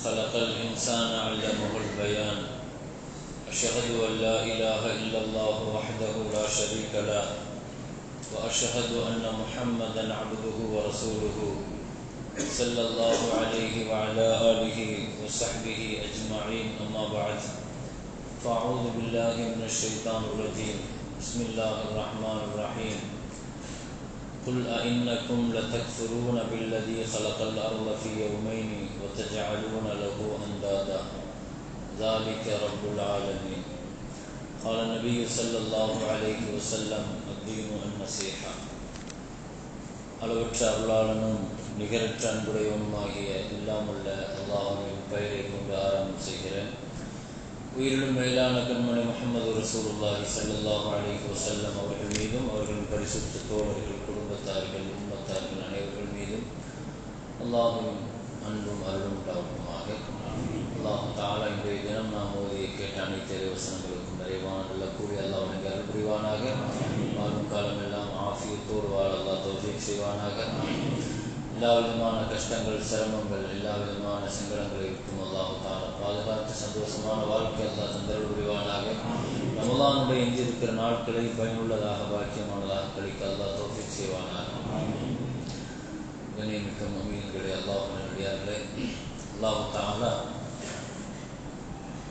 خلق الإنسان علمه البيان أشهد أن لا إله إلا الله وحده لا شريك له وأشهد أن محمدا عبده ورسوله صلى الله عليه وعلى آله وصحبه أجمعين أما بعد فأعوذ بالله من الشيطان الرجيم بسم الله الرحمن الرحيم قل أئنكم لتكفرون بالذي خلق الأرض في يومين وتجعلون له أندادا ذلك رب العالمين قال النبي صلى الله عليه وسلم الدين النصيحة அளவற்ற அருளாளனும் நிகரற்ற அன்புடையவனுமாகிய இல்லாமுள்ள அல்லாஹ்வின் பெயரை கொண்டு ஆரம்பம் செய்கிறேன். உயிரிலும் மேலான கண்மணி முஹம்மது ரசூலுல்லாஹி ஸல்லல்லாஹு அலைஹி வஸல்லம் அவர்கள் மீதும் அவர்களின் பரிசுத்த தோழர்கள், குடும்பத்தார்கள், உம்மத்தார்கள் அனைவர்கள் மீதும் அல்லாஹ்வின் அன்பும் அருளும் உண்டாகுமாக. அல்லாஹ் தஆலா இன்றைய தினம் நாம் ஓதிய கேட்ட அனைத்து வசனங்களுக்கும் நிறைவான நல்ல கூலி அல்லாஹ் எனக்கு அருள் புரிவானாக. வாழும் காலம் எல்லாம் ஆஃபியத்தோடு வாழ அல்லாஹ் தௌஃபீக் செய்வானாக. எல்லா விதமான கஷ்டங்கள், சிரமங்கள், எல்லா விதமான சங்கடங்களை விட்டும் அல்லாஹ் தஆலா பாதுகாத்து சந்தோஷமான வாழ்க்கை அல்லாஹ் தந்தருள் புரிவானாக. ரமலானுடைய எஞ்சியிருக்கிற நாட்களை பயனுள்ளதாக பாக்கியமானதாக கழிக்க அல்லாஹ் தௌஃபீக் செய்வானாக. கண்ணியமிக்க முஃமினீன்களே, அல்லாஹ்வின் நல்லடியார்களே, அல்லாஹ் தஆலா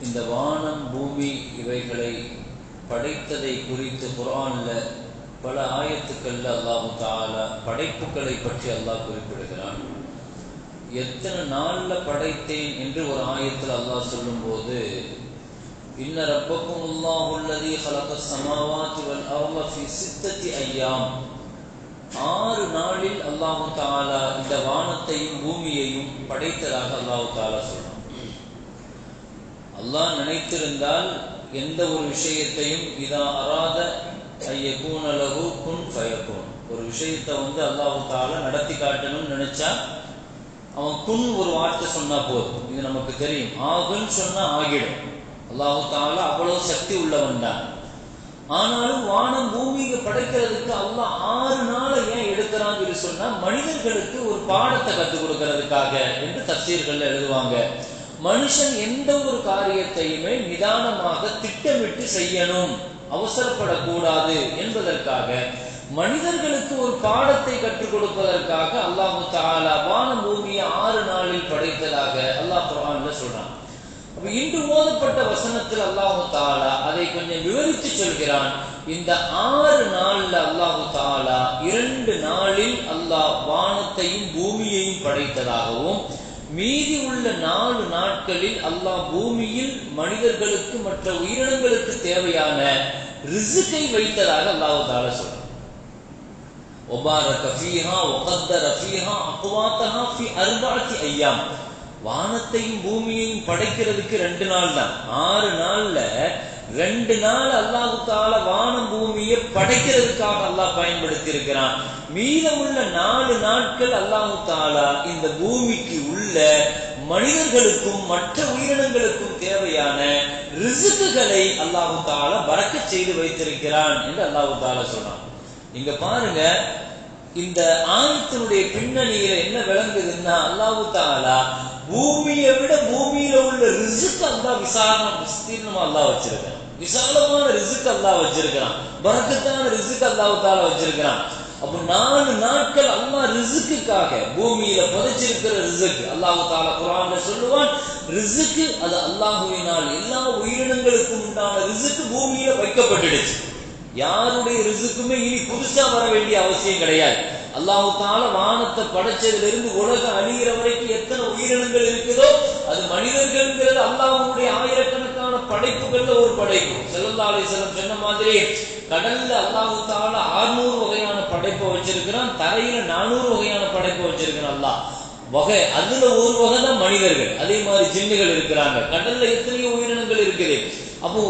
இந்த வானம் பூமி இவைகளை படைத்ததை குறித்து குர்ஆன்ல பல ஆயத்துக்கள்ல அல்லாஹ் தஆலா படைப்புகளை பற்றி அல்லாஹ் குறிப்பிடுகிறான். எத்தனை நாள்ல படைத்தேன் என்று ஒரு ஆயத்தில் அல்லாஹ் சொல்லும்போது, இன்ன ரப்பக்குமுல்லாஹு அல்லதீ ஹலகஸ் ஸமாவாதி வல் அர்த ஃபீ சித்தத்தி அய்யாம், 6 நாளில் அல்லாஹ் தஆலா இந்த வானத்தையும் பூமியையும் படைத்ததாக அல்லாஹ் தஆலா சொல்றான். அல்லாஹ் நினைத்திருந்தால் எந்த ஒரு விஷயத்தையும் இதா அராத ஐயகூன லஹு குன் ஃபயகூன், ஒரு விஷயத்தை அல்லாஹ் தஆலா நடத்தி காட்டணும்னு நினைச்சா அவன் குன் ஒரு வார்த்தை சொன்னா போதும். இது நமக்கு தெரியும். ஆகுன்னு சொன்னா ஆகிடும். அல்லாஹ் தஆலா அவ்வளவு சக்தி உள்ளவன் தான். ஆனாலும் வானம் பூமியை படைக்கிறதுக்கு அல்லாஹ் 6 நாளை ஏன் எடுக்கிறான்னு சொல்லி சொன்னா, மனிதர்களுக்கு ஒரு பாடத்தை கற்றுக் கொடுக்கறதுக்காக என்று தஃசீர்கள்ல எழுதுவாங்க. மனுஷன் எந்த ஒரு காரியத்தையுமே நிதானமாக திட்டமிட்டு செய்யணும், அவசரப்படக்கூடாது என்பதற்காக, மனிதர்களுக்கு ஒரு பாடத்தை கற்றுக் கொடுப்பதற்காக அல்லாஹ் தஆலா வானம் பூமியை 6 நாளில் படைத்ததாக அல்லாஹ் குர்ஆன்ல சொல்றான். அப்ப இன்று ஓதப்பட்ட வசனத்தில் அல்லாஹ் தஆலா அதை கொஞ்சம் விவரித்து சொல்கிறான். இந்த 6 நாள்ல அல்லாஹ் தஆலா 2 நாளில் அல்லாஹ் வானத்தையும் பூமியையும் படைத்ததாகவும், மீதி உள்ள 4 நாட்களில் அல்லாஹ் பூமியில் மனிதர்களுக்கு மற்ற உயிரினங்களுக்கு தேவையான ரிஸ்கை வைத்ததாக அல்லாஹ் தஆலா சொல்றான். வபாரக ஃபீஹா வகத்தர ஃபீஹா அக்வாத்தஹா ஃபீ 4 அய்யாம். வானத்தையும் பூமியையும் படைக்கிறதுக்கு 2 நாள் தான். 6 நாள்ல 2 நாள் அல்லாஹ் தஆலா வானம் பூமியை படைக்கிறதுக்காக அல்லாஹ் பயன்படுத்தி இருக்கிறான். மீதமுள்ள 4 நாட்கள் அல்லாஹ் தஆலா இந்த பூமிக்கு உள்ள மனிதர்களுக்கும் மற்ற உயிரினங்களுக்கும் தேவையான ரிஸ்குகளை அல்லாஹ் தஆலா பரக்கத் செய்து வைத்திருக்கிறான் என்று அல்லாஹ் தஆலா சொல்றான். இங்க பாருங்க, இந்த ஆயத்தினுடைய பின்னணியில என்ன விளங்குதுன்னா, அல்லாஹ் தஆலா பூமியை விட பூமியில உள்ள ரிஸ்க் அல்லாஹ் விஸ்தீர்ணமா அல்லாஹ் வச்சிருக்கான். விசாலமான ரிஸ்க் அல்லாஹ் வச்சிருக்கிறான். பரக்கத்தான ரிஸ்க் அல்லாஹ் தஆலா வச்சிருக்கிறான். அப்ப 4 நாட்கள் அல்லாஹ் ரிஸ்க்குக்காக பூமியில புதைச்சிருக்கிற ரிஸ்க் அல்லாஹ் தஆலா குர்ஆன்ல சொல்லுவான். ரிஸ்க் அது அல்லாஹ்வினால் எல்லா உயிரினங்களுக்கும் உண்டான ரிஸ்க் பூமியில வைக்கப்பட்டுடுச்சு. யாருடைய ரிஸ்க்குமே இனி புதுசா வர வேண்டிய அவசியம் கிடையாது. அல்லாஹ் தஆலா வானத்தை படைச்சதிலிருந்து உலகம் அழிகிற வரைக்கும் எத்தனை உயிரினங்கள் இருக்குதோ அது மனிதர்கள்ங்கிறது அல்லாஹ்வுடைய ஆயிரக்கணக்கான படைப்புகள்ல ஒரு படைப்பு. ஸல்லல்லாஹு அலைஹி வஸல்லம் சொன்ன மாதிரி கடல்ல அல்லாஹ் தஆலா 600 வகையான படைப்பை வச்சிருக்கிறான். தரையில 400 வகையான படைப்பை வச்சிருக்கிறான் அல்லாஹ். வகை அதுல ஒரு வகை தான் மனிதர்கள். அதே மாதிரி ஜின்னுகள் இருக்கிறாங்க. கடல்ல எத்தனையோ உயிரினங்கள் இருக்குது. அப்போ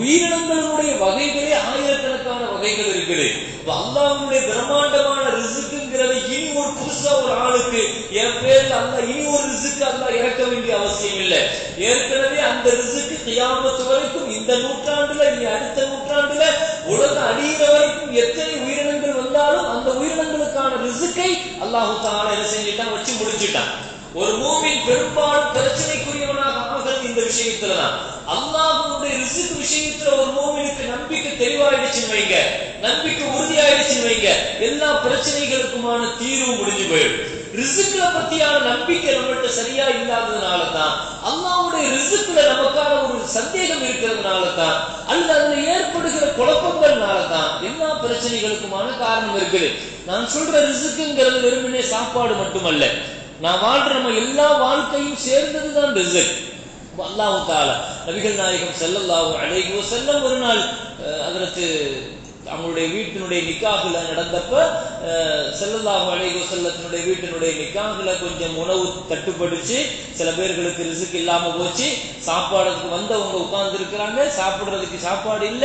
உயிரினங்களுடைய வகைகளே ஆயிரக்கணக்கான வகைகள் இருக்குது. அல்லாஹ்வுடைய பிரம்மாண்டமான ரிஸ்க்குங்கிறது இனி ஒரு புதுசா ஒரு ஆளுக்கு என் பேர்ல அல்லாஹ் இனி ஒரு ரிஸ்க் அல்லாஹ் இறக்க வேண்டிய அவசியம் இல்லை. ஏற்கனவே அந்த ரிஸ்க் கியாமத் வரைக்கும் இந்த நூற்றாண்டுல இனி அடுத்த நூற்றாண்டுல உலகம் அழிகிற வரைக்கும் எத்தனை உயிரினங்கள் வந்தாலும் அந்த உயிரினங்களுக்கான ரிஸ்கை அல்லாஹ் தஆலா என்ன செஞ்சிட்டான், வச்சு முடிச்சிட்டான். ஒரு மூமின் பெரும்பாலும் பிரச்சனைக்குரியவனாக ஆகிறது இந்த விஷயத்துல தான். அல்லாஹ்வுடைய ரிஸ்க் விஷயத்துல ஒரு மூமினுக்கு நம்பிக்கை தெளிவாயிடுச்சுன்னு வைங்க, நம்பிக்கை உறுதியாயிடுச்சுன்னு வைங்க, எல்லா பிரச்சனைகளுக்குமான தீர்வு முடிஞ்சு போயிடும். ரிஸ்க்ல பத்தியான நம்பிக்கை நம்மகிட்ட சரியா இல்லாததுனால தான், அல்லாஹ்வுடைய ரிஸ்க்ல நமக்கான ஒரு சந்தேகம் இருக்கிறதுனால தான், அல்லது அதுல ஏற்படுகிற குழப்பங்கள்னால தான் எல்லா பிரச்சனைகளுக்குமான காரணம் இருக்குது. நான் சொல்ற ரிஸ்க்ங்கிறது வெறுமனே சாப்பாடு மட்டுமல்ல, நான் வாழ்ற நம்ம எல்லா வாழ்க்கையும் சேர்ந்ததுதான் ரிஸ்க். அல்லாஹ் தஆலா நபிகள் நாயகம் ஸல்லல்லாஹு அலைஹி வஸல்லம் ஒரு நாள் ஹஜ்ரத் அவங்களுடைய வீட்டினுடைய நிக்காஹ்ல நடந்தப்ப ஸல்லல்லாஹு அலைஹி வஸல்லத்தினுடைய வீட்டினுடைய நிக்காஹ்ல கொஞ்சம் உணவு தட்டுப்படுச்சு, சில பேர்களுக்கு ரிஸ்க் இல்லாம போச்சு. சாப்பாடுக்கு வந்தவங்க உட்கார்ந்து இருக்கிறாங்க, சாப்பிடுறதுக்கு சாப்பாடு இல்ல.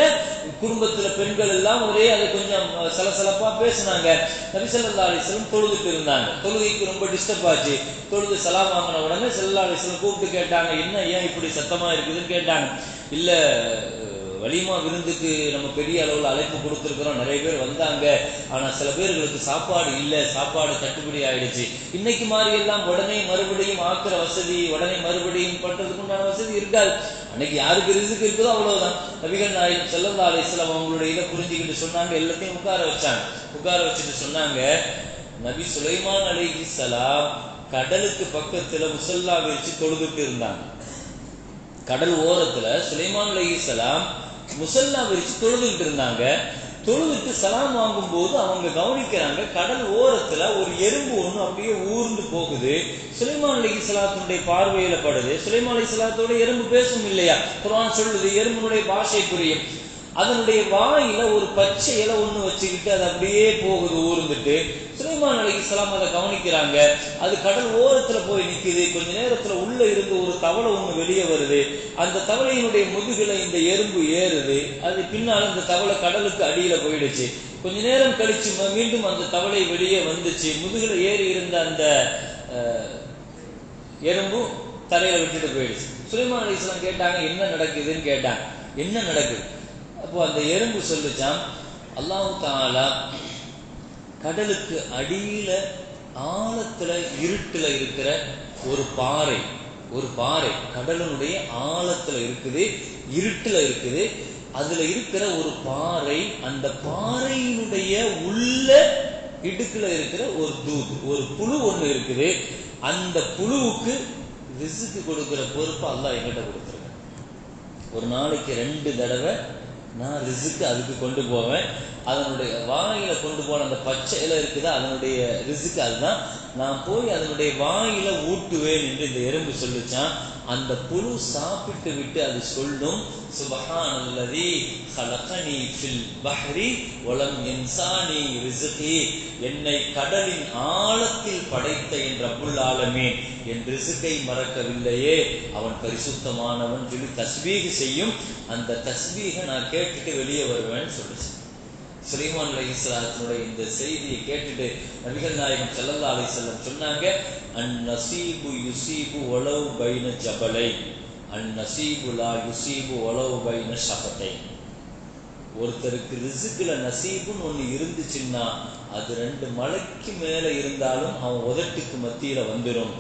குடும்பத்துல பெண்கள் எல்லாம் ஒரே அது கொஞ்சம் சலசலப்பா பேசினாங்க. நபி ஸல்லல்லாஹு அலைஹி வஸல்லம் தொழுதுட்டு இருந்தாங்க. தொழுகைக்கு ரொம்ப டிஸ்டர்ப் ஆச்சு. தொழுது சலாம் வாங்கின உடனே ஸல்லல்லாஹு அலைஹி வஸல்லம் கூப்பிட்டு கேட்டாங்க, என்ன ஏன் இப்படி சத்தமா இருக்குதுன்னு கேட்டாங்க. இல்ல வலிமா விருந்துக்கு நம்ம பெரிய அளவில் அழைப்பு கொடுத்துருக்கிறோம், நிறைய பேர் வந்தாங்க, ஆனா சில பேர்களுக்கு சாப்பாடு இல்லை, சாப்பாடு தட்டுப்படி ஆயிடுச்சு. இன்னைக்கு மாதிரி எல்லாம் உடனே மறுபடியும் ஆக்குற வசதி, உடனே மறுபடியும் பண்றதுக்கு உண்டான வசதி இருக்காது. அன்னைக்கு யாருக்கு ரிஸ்க் இருக்குதோ அவ்வளவுதான். நபிகள் நாயகம் ஸல்லல்லாஹு அலைஹி வஸல்லம் அவங்களுடைய இதை புரிஞ்சுக்கிட்டு சொன்னாங்க, எல்லாத்தையும் உட்கார வச்சாங்க. உட்கார வச்சுட்டு சொன்னாங்க, நபி சுலைமான் அலைஹிஸ்ஸலாம் கடலுக்கு பக்கத்துல முஸல்லா வச்சு தொழுதுட்டு இருந்தாங்க. கடல் ஓரத்துல சுலைமான் அலைஹிஸ்ஸலாம் முஸல்லா விரிச்சு தொழுதுட்டு இருந்தாங்க. தொழுதுட்டு சலாம் வாங்கும் போது அவங்க கவனிக்கிறாங்க, கடல் ஓரத்துல ஒரு எறும்பு ஒண்ணு அப்படியே ஊர்ந்து போகுது. சுலைமான் அலைஹிஸ்ஸலாத்துடைய பார்வையில படுது. சுலைமான் அலைஹிஸ்ஸலாத்தோட எறும்பு பேசும் இல்லையா, குர்ஆன் சொல்லுது எறும்புடைய பாஷை புரியும். அதனுடைய வாயில ஒரு பச்சை இலை ஒண்ணு வச்சுக்கிட்டு அது அப்படியே போகுது ஊர்ந்துட்டு. சுலைமான் அலைஹிஸ்ஸலாம் அதை கவனிக்கிறாங்க. அது கடல் ஓரத்துல போய் நிக்குது. கொஞ்ச நேரத்துல உள்ள இருந்து ஒரு தவளை ஒண்ணு வெளியே வருது. அந்த தவளையினுடைய முதுகுல இந்த எறும்பு ஏறுது. அது பின்னால் அந்த தவளை கடலுக்கு அடியில போயிடுச்சு. கொஞ்ச நேரம் கழிச்சு மீண்டும் அந்த தவளை வெளியே வந்துச்சு. முதுகுல ஏறி இருந்த அந்த எறும்பு தரையில விட்டுட்டு போயிடுச்சு. சுலைமான் அலைஹிஸ்ஸலாம் கேட்டாங்க, என்ன நடக்குதுன்னு கேட்டாங்க. என்ன நடக்குது? அப்போ அந்த எறும்பு சொல்லுச்சான், அல்லாஹ் தஆலா கடலுக்கு அடியில ஆழத்துல இருட்டுல இருக்கிற ஒரு பாறை கடலினுடைய ஆழத்துல இருக்குது, இருட்டுல இருக்குது. அதுல இருக்கிற ஒரு பாறை, அந்த பாறையினுடைய உள்ள இடுக்குல இருக்கிற ஒரு தூது, ஒரு புழு ஒண்ணு இருக்குது. அந்த புழுவுக்கு ரிஸ்க் கொடுக்கிற பொறுப்பு அல்லாஹ் என்கிட்ட கொடுத்துருக்கேன். ஒரு நாளைக்கு 2 தடவை நான் ரிஸ்க் அதுக்கு கொண்டு போவேன். அதனுடைய வாயில கொண்டு போன அந்த பச்சை இலை இருக்குதா, அதனுடைய ரிஸ்க் அதுதான். நான் போய் அதனுடைய வாயில ஊட்டுவேன் என்று இந்த எறும்பு சொல்லிச்சான். அந்த புழு சாப்பிட்டு விட்டு அது சொல்லும், சுப்ஹானல்லதி ஹலகனி ஃபில் பஹ்ரி வலம் யன்சானி ரிஸ்கி, என்னை கடலின் ஆழத்தில் படைத்த என் ரப்புல் ஆலமீன் என் ரிஸ்கை மறக்கவில்லையே, அவன் பரிசுத்தமானவன் சொல்லி தஸ்பீஹ் செய்யும். அந்த தஸ்பீஹை நான் கேட்டுட்டு வெளியே வருவேன்னு சொல்லிச்சு. சுலைமான் அலைஹிஸ்ஸலாத்துடைய இந்த செய்தியை கேட்டுட்டு நபிகள் நாயகம் ஸல்லல்லாஹு அலைஹி வஸல்லம் சொன்னாங்க, அன்-நஸீபு யுஸீபு வலவ் பைன ஜபலை, அன்-நஸீபு லா யுஸீபு வலவ் பைன ஷஃபத்தை. ஒருத்தருக்கு ரிஸ்க்ல நசீபுன்னு ஒண்ணு இருந்துச்சுன்னா அது 2 மலைக்கு மேல இருந்தாலும் அவன் உதட்டுக்கு மத்தியில வந்துடும்.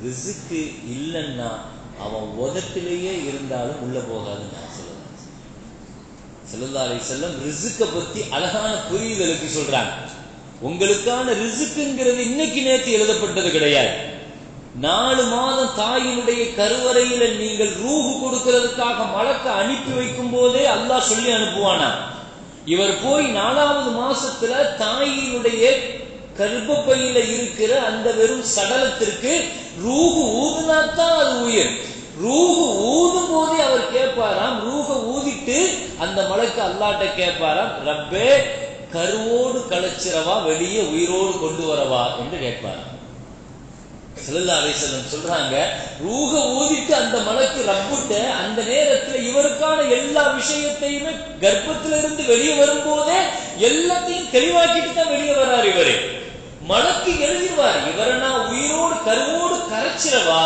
ரிஸ்க் இல்லைன்னா அவன் உதட்டிலேயே இருந்தாலும் உள்ள போகாதுன்னு நான் சொல்லுவேன். ஸல்லல்லாஹு அலைஹி வஸல்லம் ரிஸ்கை பத்தி அழகான புரிதலுக்கு சொல்றாங்க. உங்களுக்கான ரிஸ்க்ங்கிறது இன்னைக்கு நேத்து எழுதப்பட்டது கிடையாது. 4 மாதம் தாயினுடைய கருவறையில நீங்கள் ரூஹ் கொடுக்கிறதுக்காக மலக்க அனுப்பி வைக்கும் போதே அல்லாஹ் சொல்லி அனுப்புவானா, இவர் போய் 4வது மாசத்துல தாயினுடைய கர்ப்பப்பையில இருக்கிற அந்த வெறும் சடலத்திற்கு ரூஹ் ஊதுனாத்தான் அது உயிர். ரூஹ் ஊதும் போதே அவர் கேட்பாராம், ரூஹ ஊதிட்டு அந்த மலக்கு அல்லாஹ்ட்ட கேட்பாராம், ரப்பே கருவோடு கலைச்சிரவா வெளியே உயிரோடு கொண்டு வரவா என்று கேட்பாராம். ஸல்லல்லாஹு அலைஹி வஸல்லம் சொல்றாங்க, ரூஹ ஊதிட்டு அந்த மலக்கு ரப்புட்ட அந்த நேரத்துல இவருக்கான எல்லா விஷயத்தையுமே கர்ப்பத்திலிருந்து வெளியே வரும்போதே எல்லாத்தையும் தெளிவாக்கிட்டு தான் வெளியே வர்றாரு. இவரு மலக்கு எழுதிடுவார், இவரை நான் உயிரோடு கருவோடு கரைச்சிரவா,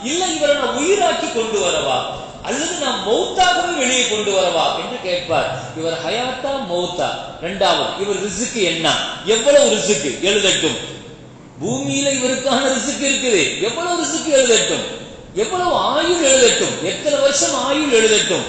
இல்ல இவரை நான் உயிராக்கி கொண்டு வரவா, அல்லது நான் மௌத்தாகவே வெளியே கொண்டு வரவா என்று கேட்பார். இவர் ஹயாத்தா மௌத்தா. 2வது, இவர் ரிஸ்க் என்ன, எவ்வளவு ரிஸ்க் எழுதட்டும். பூமியில இவருக்கான ரிஸ்க் இருக்குது. எவ்வளவு ரிஸ்க் எழுதட்டும், எவ்வளவு ஆயுள் எழுதட்டும், எத்தனை வருஷம் ஆயுள் எழுதட்டும்,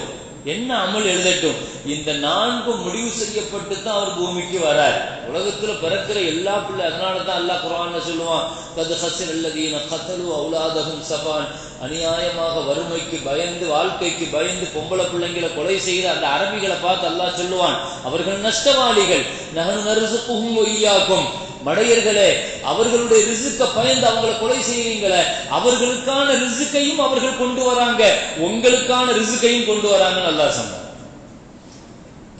என்ன அமல் எழுதட்டும், இந்த 4 முடிவு செய்யப்பட்டு தான் அவர் பூமிக்கு வரார். உலகத்துல பிறக்கிற எல்லா பிள்ளை, அதனாலதான் அல்லாஹ் குர்ஆன்ல சொல்லுவான், கத் ஹஸிர அல்லதீன கதலு அவுலாதஹும் சபான், அநியாயமாக வறுமைக்கு பயந்து, வாழ்க்கைக்கு பயந்து பொம்பளை பிள்ளைங்களை கொலை செய்கிற அந்த அரபிகளை பார்த்து அல்லாஹ் சொல்லுவான், அவர்கள் நஷ்டவாளிகள். நஹனு நர்ஸுகுஹும் வ இய்யாக்கும், மடையர்களே, அவர்களுடைய ரிஸ்க பயந்து அவங்களை கொலை செய்வீங்களே, அவர்களுக்கான ரிஸ்கையும் அவர்கள் கொண்டு வராங்க, உங்களுக்கான ரிஸ்கையும் கொண்டு வராங்கன்னு அல்லாஹ் சொன்னார்.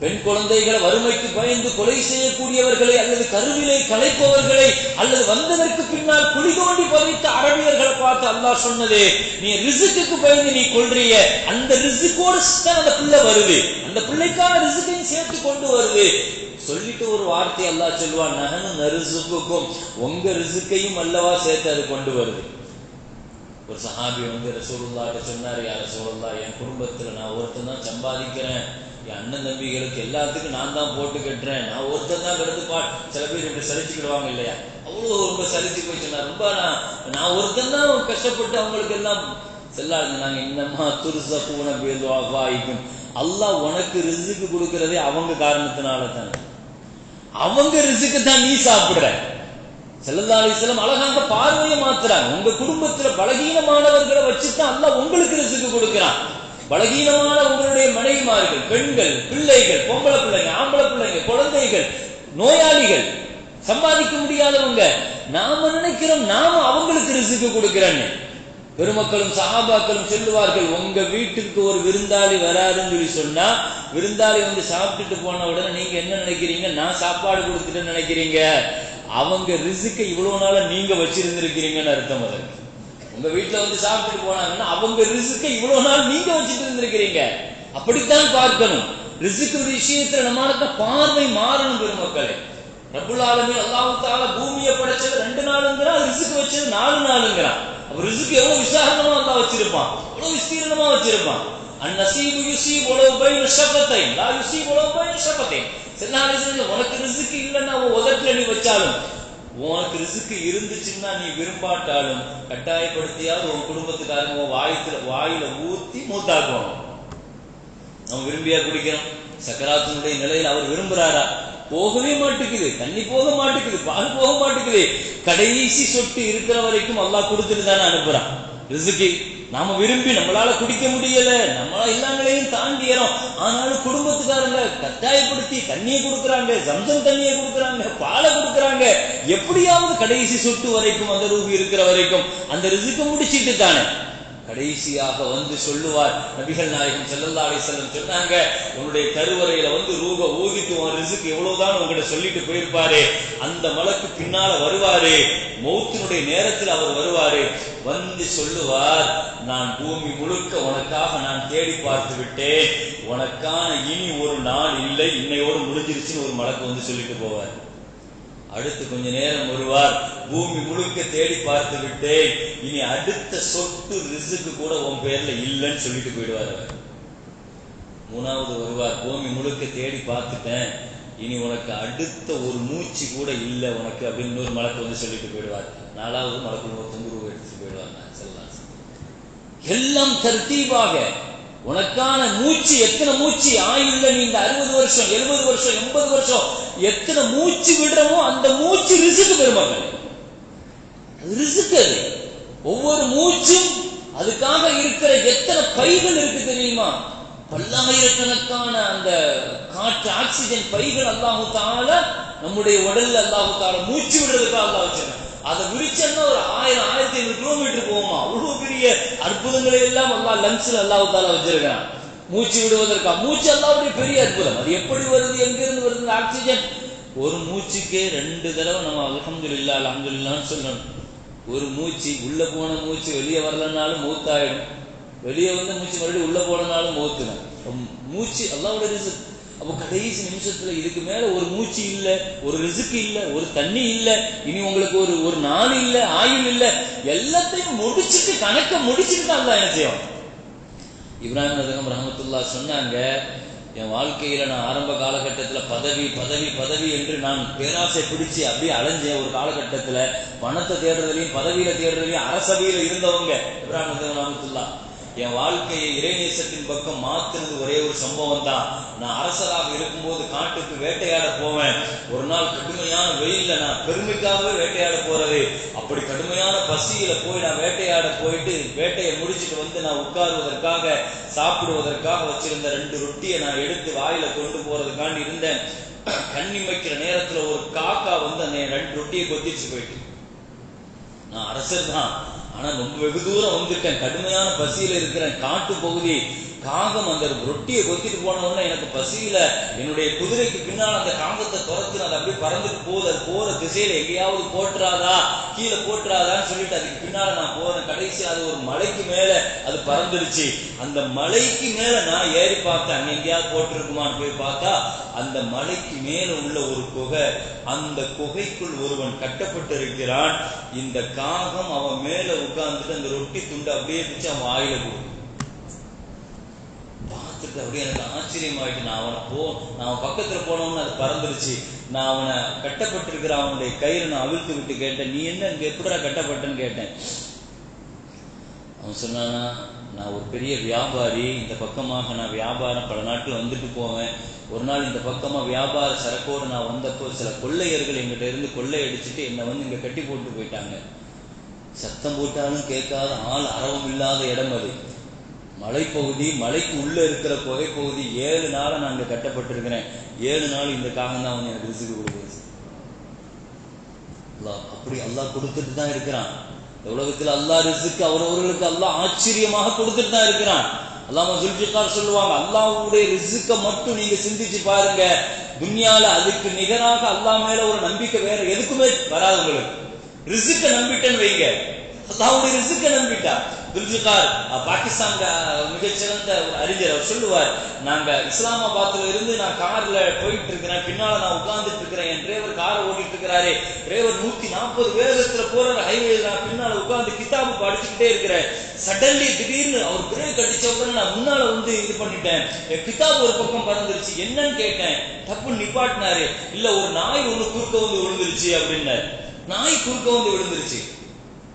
பெண் குழந்தைகளை வறுமைக்கு பயந்து கொலை செய்யக்கூடியவர்களை, அல்லது கருவிலை கலைப்பவர்களை, அல்லது வந்ததற்கு பின்னால் குழி தோண்டி பதித்த அரபியர்களை பார்த்து அல்லாஹ் சொன்னது, நீ ரிஸ்க்கு பயந்து நீ கொள்றிய, அந்த ரிஸ்கோடு அந்த பிள்ளை வருது, அந்த பிள்ளைக்கான ரிஸ்கையும் சேர்த்து கொண்டு வருது சொல்லிட்டு ஒரு வார்த்தை அல்லாஹ் சொல்லுவான், நஹனு நர்ஸுகுக்கும், உங்க ரிஸ்கையும் அல்லவா சேர்த்து அது கொண்டு வருது. ஒரு சஹாபி ரசூலுல்லாஹ்ட்ட சொன்னாரு, யா ரசூலுல்லாஹ், என் குடும்பத்துல நான் ஒருத்தன் தான் சம்பாதிக்கிறேன், என் அண்ணன் தம்பிகளுக்கு எல்லாத்துக்கும் நான் தான் போட்டு கட்டுறேன், நான் ஒருத்தன் தான் கிடந்து சில பேர் இப்படி சலிச்சுக்கிடுவாங்க இல்லையா, அவ்வளவு ரொம்ப சலிச்சு போய் சொன்னார், ரொம்ப நான் ஒருத்தன் தான் கஷ்டப்பட்டு அவங்களுக்கு எல்லாம் செல்லாது. நாங்க இன்னமா துர்ஸகூன பிதுஆஃபாயிக்கும், அல்லாஹ் உனக்கு ரிஸ்க் கொடுக்கறதே அவங்க காரணத்தினால தான், அவங்க ரிஸ்க்கு தான் நீ சாப்பிடுற. ஸல்லல்லாஹு அலைஹி வஸல்லம் அழகாக பார்வையை மாத்துறாங்க. உங்க குடும்பத்துல பலகீனமானவர்களை வச்சுதான் அல்லாஹ் உங்களுக்கு ரிஸ்க் கொடுக்கிறான். பலகீனமான உங்களுடைய மனைவிமார்கள், பெண்கள், பிள்ளைகள், பொம்பளை பிள்ளைங்க, ஆம்பளை பிள்ளைங்க, குழந்தைகள், நோயாளிகள், சம்பாதிக்க முடியாதவங்க, நாம நினைக்கிறோம் நாம அவங்களுக்கு ரிஸ்க் கொடுக்கிறேன்னு. பெருமக்களும் சஹாபாக்களும் சொல்லுவார்கள், உங்க வீட்டுக்கு ஒரு விருந்தாளி வராதுன்னு சொல்லி சொன்னா, விருந்தாளி சாப்பிட்டுட்டு போன உடனே நீங்க என்ன நினைக்கிறீங்க, நான் சாப்பாடு கொடுத்துட்டு நினைக்கிறீங்க, அவங்க ரிஸ்கை இவ்வளவு நாள நீங்க வச்சிருந்திருக்கிறீங்கன்னு அர்த்தம். அதற்கு உங்க வீட்டுல சாப்பிட்டுட்டு போனாங்கன்னா அவங்க ரிஸ்கை இவ்வளவு நாள் நீங்க வச்சுட்டு இருந்திருக்கிறீங்க. அப்படித்தான் பார்க்கணும். ரிஸ்க் விஷயத்துல நம்மளுக்கு பார்வை மாறணும். பெருமக்களே, ரப்புல் ஆலமீன் அல்லாஹ் தஆலா பூமியை படைச்சது 2 நாளுங்கிறான், ரிஸ்க் வச்சது 4 நாளுங்கிறான். அப்ப ரிஸ்க் எவ்வளவு விசாரணமா அல்லாஹ் வச்சிருப்பான், எவ்வளவு விஸ்தீர்ணமா வச்சிருப்பான். அந்நஸீபு யுஸீபு வலவ் பைன ஷஃபத்தைன் லா யுஸீபு வலவ் பைன ஷஃபத்தைன். உனக்கு ரிஸ்க் இல்லைன்னா உதட்டுல நீ வச்சாலும், உனக்கு ரிஸ்க் இருந்துச்சுன்னா நீ விரும்பாட்டாலும் கட்டாயப்படுத்தியாவது உன் குடும்பத்துக்காரங்க வாயில ஊத்தி மூத்தாக்குவாங்க. நம்ம விரும்பியா குடிக்கிறோம், சக்கராத்தினுடைய நிலையில் அவர் விரும்புறாரா? போகவே மாட்டேங்குது, தண்ணி போக மாட்டேங்குது, பால் போக மாட்டேங்குது. கடைசி சொட்டு இருக்கிற வரைக்கும் அல்லாஹ் கொடுத்துட்டு தானே அனுப்புறான் ரிஸ்கை. நாம விரும்பி நம்மளால குடிக்க முடியல, நம்மளால எல்லாங்களையும் தாண்டியறோம், ஆனாலும் குடும்பத்துக்காரங்க கட்டாயப்படுத்தி தண்ணியை கொடுக்குறாங்க, ஜம்சம் தண்ணியை கொடுக்குறாங்க, பாலை கொடுக்குறாங்க. எப்படியாவது கடைசி சொட்டு வரைக்கும், அந்த ரூபி இருக்கிற வரைக்கும் அந்த ரிஸ்கை முடிச்சிட்டு தானே கடைசியாக சொல்லுவார். நபிகள் நாயகம் ஸல்லல்லாஹு அலைஹி வஸல்லம் சொன்னாங்க, உன்னுடைய கருவறையில ரூப ஊதிட்டு உன் ரிஸ்க் எவ்வளவுதான் உங்ககிட்ட சொல்லிட்டு போயிருப்பாரு, அந்த மலக்கு பின்னால வருவாரு, மௌத்தினுடைய நேரத்தில் அவர் வருவாரு, சொல்லுவார், நான் பூமி முழுக்க உனக்காக நான் தேடி பார்த்து விட்டேன், உனக்கான இனி ஒரு நாள் இல்லை, இன்னையோடு முடிஞ்சிருச்சுன்னு ஒரு மலக்கு சொல்லிட்டு போவார். அடுத்து கொஞ்ச நேரம் வருவார், பூமி முழுக்க தேடி பார்த்து விட்டேன், இனி அடுத்த சொட்டு ரிஸ்க் கூட உன் பேர்ல இல்லைன்னு சொல்லிட்டு போயிடுவார். அவர் 3வது வருவார், பூமி முழுக்க தேடி பார்த்துட்டேன், இனி உனக்கு அடுத்த ஒரு மூச்சு கூட இல்லை உனக்கு அப்படின்னு ஒரு மலக்கு சொல்லிட்டு போயிடுவார். 4வது மலக்கு தொந்தரவு எடுத்துட்டு போயிடுவார். எல்லாம் தர்த்தீபாக உனக்கான மூச்சு, எத்தனை மூச்சு ஆயுள்ல நீ இந்த 60 வருஷம் 70 வருஷம் 80 வருஷம் எத்தனை மூச்சு விடுறமோ அந்த மூச்சு ரிஸ்க். பெருமக்கள், ரிஸ்க் அது. ஒவ்வொரு மூச்சும் அதுக்காக இருக்கிற எத்தனை பைகள் இருக்கு தெரியுமா? பல்லாயிரக்கணக்கான அந்த காற்று ஆக்சிஜன் பைகள் அல்லாஹு தஆலா நம்முடைய உடல்ல அல்லாஹு தஆலா மூச்சு விடுறதுக்காக அல்லாஹ் வச்சிருக்கான். அதை விரிச்சன்னா ஒரு 1000-1500 கிலோமீட்டர் போகுமா. அவ்வளவு பெரிய அற்புதங்களை எல்லாம் அல்லாஹ் லங்ஸ்ல அல்லாஹு தஆலா வச்சிருக்கான் மூச்சு விடுவதற்கா. மூச்சு அல்லாஹ்வுடைய பெரிய அற்புதம். அது எப்படி வருது, எங்கிருந்து வருது ஆக்சிஜன்? ஒரு மூச்சுக்கே 2 தடவை நம்ம அல்ஹம்துலில்லாஹ் அல்ஹம்துலில்லாஹ்னு சொல்லணும். ஒரு மூச்சு உள்ள போன மூச்சு வெளியே வரலனாலும் மௌத்தாயிடும், வெளியே மூச்சு மறுபடியும் உள்ள போனாலும் மௌத்துதான். மூச்சு அல்லாஹ்வுடைய ரிஸ்க். அப்போ கடைசி நிமிஷத்துல இதுக்கு மேல ஒரு மூச்சு இல்ல, ஒரு ரிஸ்க் இல்ல, ஒரு தண்ணி இல்ல, இனி உங்களுக்கு ஒரு நாள் இல்ல, ஆயுள் இல்ல, எல்லாத்தையும் முடிச்சுட்டு கணக்க முடிச்சுட்டு தான் அல்லாஹ் என்ன செய்யும். இப்ராஹிம் நபிகம் ரஹ்மத்துல்லாஹ் சொன்னாங்க, என் வாழ்க்கையில நான் ஆரம்ப காலகட்டத்தில் பதவி பதவி பதவி என்று நான் பேராசை பிடிச்சு அப்படியே அலைஞ்சேன். ஒரு காலகட்டத்தில் பணத்தை தேடுறதுலையும் பதவியில தேடுறதுலையும் அரசவையில் இருந்தவங்க இப்ராஹிம் ரஹ்மத்துல்லாஹ் என் வாழ்க்கையை இறைநேசத்தின் பக்கம் மாத்தினது ஒரே ஒரு சம்பவம் தான். நான் அரசராக இருக்கும்போது காட்டுக்கு வேட்டையாட போவேன். ஒரு நாள் கடுமையான வெயில்ல நான் பெருமைக்காகவே வேட்டையாட போறது. அப்படி கடுமையான பசியில போய் நான் வேட்டையாட போயிட்டு வேட்டையை முடிச்சுட்டு வந்து நான் உட்காருவதற்காக சாப்பிடுவதற்காக வச்சிருந்த 2 ரொட்டியை நான் எடுத்து வாயில கொண்டு போறதுக்காண்டி இருந்தேன். கண்ணி வைக்கிற நேரத்துல ஒரு காக்கா வந்து அந்த 2 ரொட்டியை கொத்திச்சு போயிட்டு. நான் அரசர் தான், ஆனா ரொம்ப வெகு தூரம் வந்துட்டேன், கடுமையான பசியில இருக்கிறேன். காட்டு பகுதி, காகம் அந்த ரொட்டியை கொத்திட்டு போன உடனே எனக்கு பசியில என்னுடைய குதிரைக்கு பின்னால் அந்த காகத்தை துரத்து அது அப்படியே பறந்துட்டு போகுது. அது போற திசையில எங்கேயாவது போட்டுறாதா, கீழே போட்டுறாதான்னு சொல்லிட்டு அதுக்கு பின்னால நான் போறேன். கடைசி அது ஒரு மலைக்கு மேல அது பறந்துடுச்சு. அந்த மலைக்கு மேல நான் ஏறி பார்த்தேன், அங்க எங்கேயாவது போட்டிருக்குமான்னு போய் பார்த்தா அந்த மலைக்கு மேல உள்ள ஒரு குகை. அந்த குகைக்குள் ஒருவன் கட்டப்பட்டு இருக்கிறான். இந்த காகம் அவன் மேல உட்கார்ந்துட்டு அந்த ரொட்டி துண்டு அப்படியே பிடிச்சு அவன் வாயில போடு பார்த்துட்டு அப்படியே எனக்கு ஆச்சரியமாயிட்டு. நான் அவன் பக்கத்துல போனவன்னு அது பறந்துருச்சு. நான் அவனை கட்டப்பட்டிருக்கிற அவனுடைய கயிறு நான் அவிழ்த்து விட்டு கேட்டேன், நீ என்ன இங்க எப்படிடா கட்டப்பட்டன்னு கேட்டேன். அவன் சொன்னானா, நான் ஒரு பெரிய வியாபாரி, இந்த பக்கமாக நான் வியாபாரம் பல நாட்கள் வந்துட்டு போவேன். ஒரு நாள் இந்த பக்கமா வியாபார சரக்கோடு நான் வந்தப்போ சில கொள்ளையர்கள் எங்கிட்ட இருந்து கொள்ளை அடிச்சுட்டு என்னை வந்து இங்க கட்டி போட்டு போயிட்டாங்க. சத்தம் போட்டாலும் கேட்காத, ஆள் அரவம் இல்லாத இடம் அது, மலைப்பகுதி, மலைக்கு உள்ள இருக்கிற குகை பகுதி. 7 நாளா நான் அங்க கட்டப்பட்டிருக்கிறேன். 7 நாள் இந்த காகம் தான் வந்து எனக்கு ரிஸ்க் கொடுக்குது. அப்படி அல்லாஹ் கொடுத்துட்டு தான் இருக்கிறான். உலகத்தில் அல்லாஹ் ரிஸ்க் அவரவர்களுக்கு அல்லாஹ் ஆச்சரியமாக கொடுத்துட்டு தான் இருக்கிறான். அல்லாஹ் ஜுல்ஃபிகார் சொல்லுவாங்க, அல்லாஹ்வுடைய ரிஸ்க மட்டும் நீங்க சிந்திச்சு பாருங்க, துன்யால அதுக்கு நிகராக அல்லாஹ் மேல ஒரு நம்பிக்கை வேற எதுக்குமே வராது. உங்களுக்கு ரிஸ்க நம்பிட்டேன்னு வைங்க, அல்லாஹ்வுடைய ரிஸ்க நம்பிட்டா. ஜுல்ஃபிகார் பாகிஸ்தான் மிகச்சிறந்த ஒரு அறிஞர், அவர் சொல்லுவார், நாங்க இஸ்லாமாபாத்ல இருந்து நான் கார்ல போயிட்டு இருக்கிறேன், பின்னால நான் உட்கார்ந்துட்டு இருக்கிறேன், என் டிரைவர் காரை ஓட்டிட்டு இருக்கிறாரு, டிரைவர் 140 வேகத்துல போற ஹைவே, நான் பின்னால உட்கார்ந்து கிதாபு படிச்சுக்கிட்டே இருக்கிறேன். சடன்லி திடீர்னு அவர் பிரேக் அடிச்ச உடனே நான் முன்னால வந்து இது பண்ணிட்டேன், கிதாபு ஒரு பக்கம் பறந்துருச்சு. என்னன்னு கேட்டேன், தப்பு நிப்பாட்டினாரு. இல்ல, ஒரு நாய் ஒண்ணு குறுக்க வந்து விழுந்துருச்சு அப்படின்னாரு. நாய் குறுக்க வந்து விழுந்துருச்சு.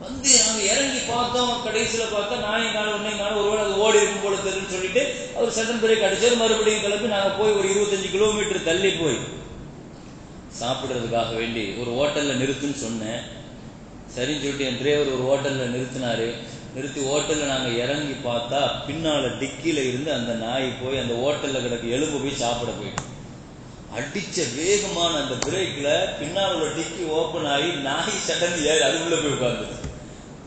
வந்து நாங்க இறங்கி பார்த்தோம், கடைசியில பார்த்தா நாய் கால ஒன்னே கால ஒருவேளை அது ஓடி இருக்கும் போல தெரியுன்னு சொல்லிட்டு அவர் சடன் பிரேக் அடிச்சாரு. மறுபடியும் கிளம்பி நாங்க போய் ஒரு 25 கிலோமீட்டர் தள்ளி போய் சாப்பிடுறதுக்காக வேண்டி ஒரு ஹோட்டல்ல நிறுத்துன்னு சொன்னேன். சரின்னு சொல்லிட்டு என் டிரைவர் ஒரு ஹோட்டல்ல நிறுத்தினாரு. நிறுத்தி ஹோட்டல்ல நாங்க இறங்கி பார்த்தா பின்னால டிக்கில இருந்து அந்த நாய் போய் அந்த ஹோட்டல்ல கிடக்கு எலும்பு போய் சாப்பிட போயிட்டு, அடிச்ச வேகமான அந்த பிரேக்ல பின்னால் உள்ள டிக்கி ஓபன் ஆகி நாய் சடன் ஏறி அதுக்குள்ள போய் உட்கார்ந்து.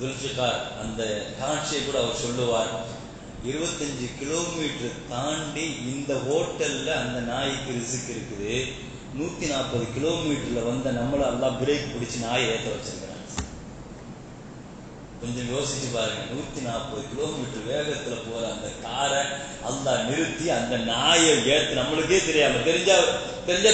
ஜுல்ஃபிகார் அந்த காட்சியை கூட அவர் சொல்லுவார், 25 கிலோமீட்டர் தாண்டி இந்த ஹோட்டல்ல அந்த நாய்க்கு ரிஸ்க் இருக்குது, 140 கிலோமீட்டர்ல வந்த நம்மள அல்லாஹ் பிரேக் பிடிச்சு நாயை ஏற்ற வச்சிருக்கிறாங்க. கொஞ்சம் யோசிச்சு பாருங்க, 140 கிலோமீட்டர் வேகத்துல போற அந்த காரை அல்லாஹ் நிறுத்தி அந்த நாயை ஏத்து, நம்மளுக்கே தெரியாம, தெரிஞ்சா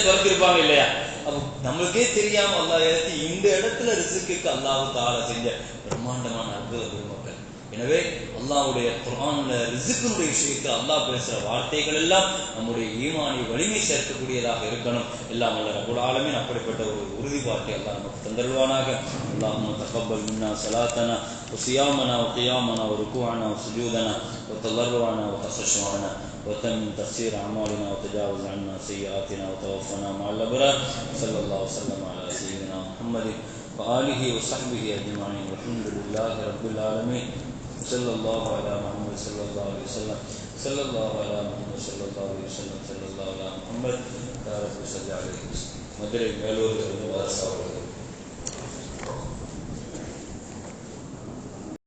துரத்திருப்பாங்க இல்லையா, அப்ப நம்மளுக்கே தெரியாம அல்லாஹ் ஏத்தி இந்த இடத்துல ரிஸ்க்கு அல்லாஹ் தஆலா செஞ்ச பிரம்மாண்டமான அற்புத பெருமக்கள். எனவே அல்லாஹ்வுடைய குர்ஆன்ல ரிஸ்கினுடைய விஷயத்தில் அல்லாஹ் பேசுற வார்த்தைகள் எல்லாம் நம்முடைய ஈமானை வலிமை சேர்க்கக்கூடியதாக இருக்கணும். எல்லாம் வல்ல ரப்பல் ஆலமீன் அப்படிப்பட்ட ஒரு உறுதிப்பாட்டை அல்லாஹ் நமக்கு தந்தருவானாக. அல்லாஹும்ம தகப்பல் மின்னா ஸலாத்தனா வ ஸியாமனா வ கியாமனா வ ருக்கூஅனா வ சுஜூதனா வ தலர்ருஅனா வ தஸஷ்ஷுஅனா وتم تفسير أعمالنا وتجاوز عنا سيئاتنا وتوفنا مع الأبرار. صلى الله وسلم على سيدنا محمد وآله وصحبه أجمعين والحمد لله رب العالمين. صلى الله على محمد صلى الله عليه وسلم. صلى الله على محمد صلى الله عليه وسلم. صلى الله على محمد يا رب صل عليه وسلم. மதுரை மேலூர்